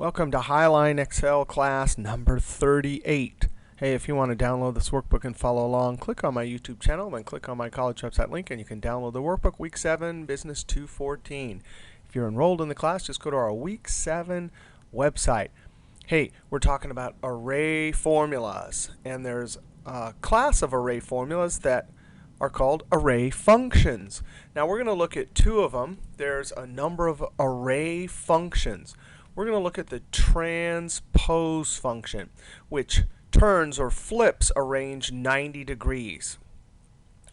Welcome to Highline Excel class number 38. Hey, if you want to download this workbook and follow along, click on my YouTube channel, then click on my college website link, and you can download the workbook Week 7, Business 214. If you're enrolled in the class, just go to our Week 7 website. Hey, we're talking about array formulas, and there's a class of array formulas that are called array functions. Now we're going to look at two of them. There's a number of array functions. We're going to look at the transpose function, which turns or flips a range 90 degrees.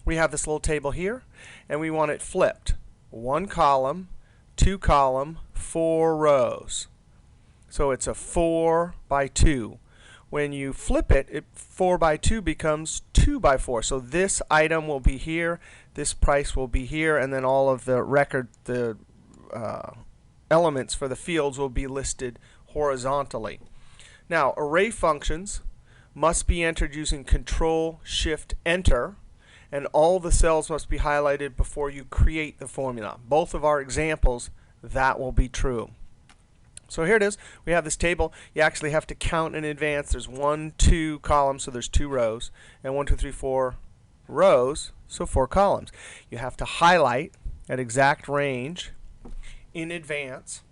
We have this little table here, and we want it flipped. 1 column, 2 column, 4 rows. So it's a 4 by 2. When you flip it, 4 by 2 becomes 2 by 4. So this item will be here, this price will be here, and then all of the elements for the fields will be listed horizontally. Now, array functions must be entered using Control-Shift-Enter, and all the cells must be highlighted before you create the formula. Both of our examples, that will be true. So here it is. We have this table. You actually have to count in advance. There's 1, 2 columns, so there's 2 rows, and 1, 2, 3, 4 rows, so 4 columns. You have to highlight at exact range in advance,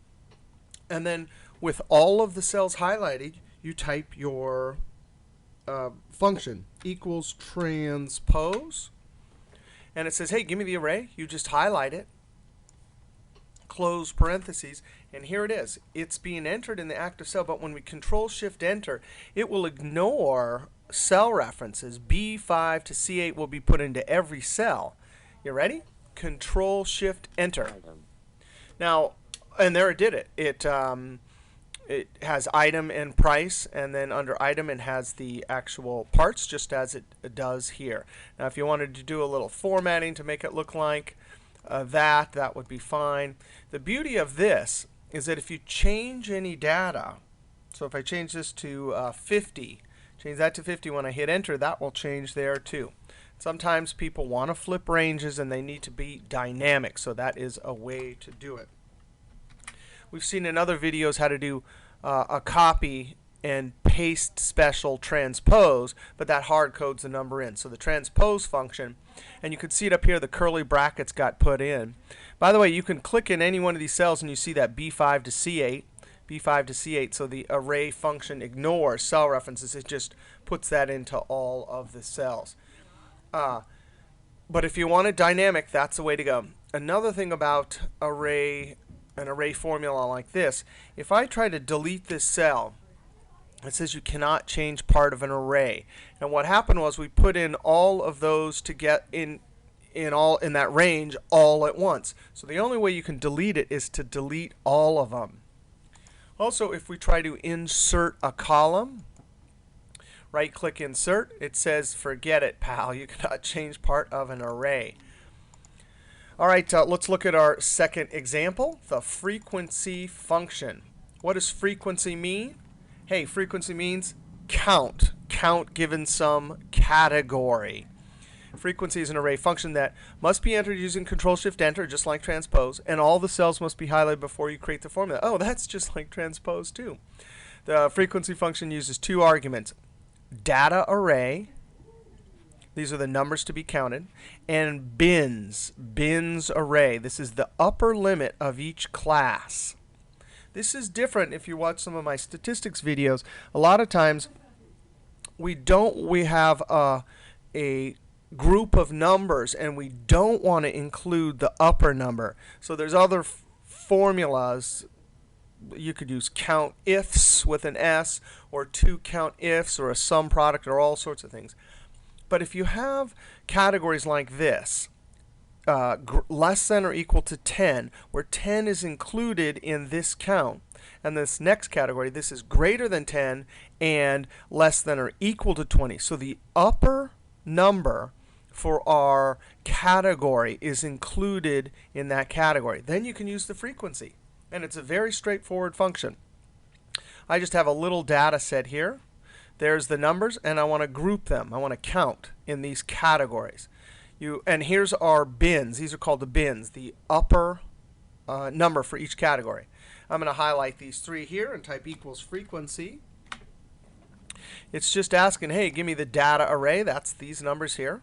and then with all of the cells highlighted, you type your function equals transpose, and it says, hey, give me the array. You just highlight it, close parentheses, and here it is. It's being entered in the active cell, but when we Control-Shift-Enter, it will ignore cell references. B5 to C8 will be put into every cell. You ready? Control-Shift-Enter. Now, and there it did it. It has item and price, and then under item it has the actual parts, just as it does here. Now, if you wanted to do a little formatting to make it look like that would be fine. The beauty of this is that if you change any data, so if I change this to 50, change that to 50, when I hit enter, that will change there too. Sometimes people want to flip ranges and they need to be dynamic, so that is a way to do it. We've seen in other videos how to do a copy and paste special transpose, but that hard codes the number in. So the transpose function, and you can see it up here, the curly brackets got put in. By the way, you can click in any one of these cells and you see that B5 to C8, B5 to C8, so the array function ignores cell references. It just puts that into all of the cells. But if you want it dynamic, that's the way to go. Another thing about an array formula like this, if I try to delete this cell, it says you cannot change part of an array. And what happened was we put in all of those to get in that range all at once. So the only way you can delete it is to delete all of them. Also, if we try to insert a column, right-click Insert, it says forget it, pal. You cannot change part of an array. All right, let's look at our second example, the frequency function. What does frequency mean? Hey, frequency means count. Count given some category. Frequency is an array function that must be entered using Control-Shift-Enter, just like transpose, and all the cells must be highlighted before you create the formula. Oh, that's just like transpose too. The frequency function uses 2 arguments: data array, these are the numbers to be counted, and bins array. This is the upper limit of each class. This is different if you watch some of my statistics videos. A lot of times we have a group of numbers and we don't want to include the upper number. So there's other formulas. You could use count ifs with an S, or 2 count ifs, or a sum product, or all sorts of things. But if you have categories like this, less than or equal to 10, where 10 is included in this count, and this next category, this is greater than 10 and less than or equal to 20. So the upper number for our category is included in that category. Then you can use the frequency, and it's a very straightforward function. I just have a little data set here. There's the numbers, and I want to group them. I want to count in these categories. And here's our bins. These are called the bins, the upper number for each category. I'm going to highlight these three here and type equals frequency. It's just asking, hey, give me the data array. That's these numbers here.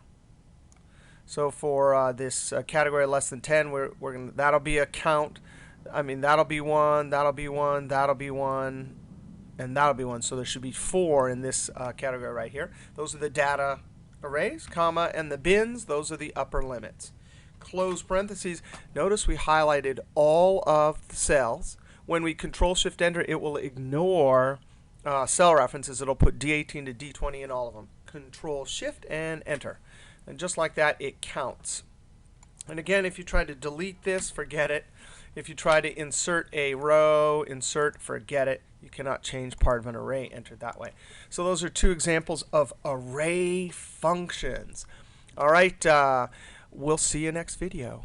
So for this category less than 10, that'll be a count. I mean, that'll be 1, that'll be 1, that'll be 1, and that'll be 1. So there should be 4 in this category right here. Those are the data arrays, comma, and the bins, those are the upper limits. Close parentheses. Notice we highlighted all of the cells. When we Control-Shift-Enter, it will ignore cell references. It'll put D18 to D20 in all of them. Control-Shift and Enter. And just like that, it counts. And again, if you try to delete this, forget it. If you try to insert a row, forget it. You cannot change part of an array entered that way. So those are two examples of array functions. All right, we'll see you next video.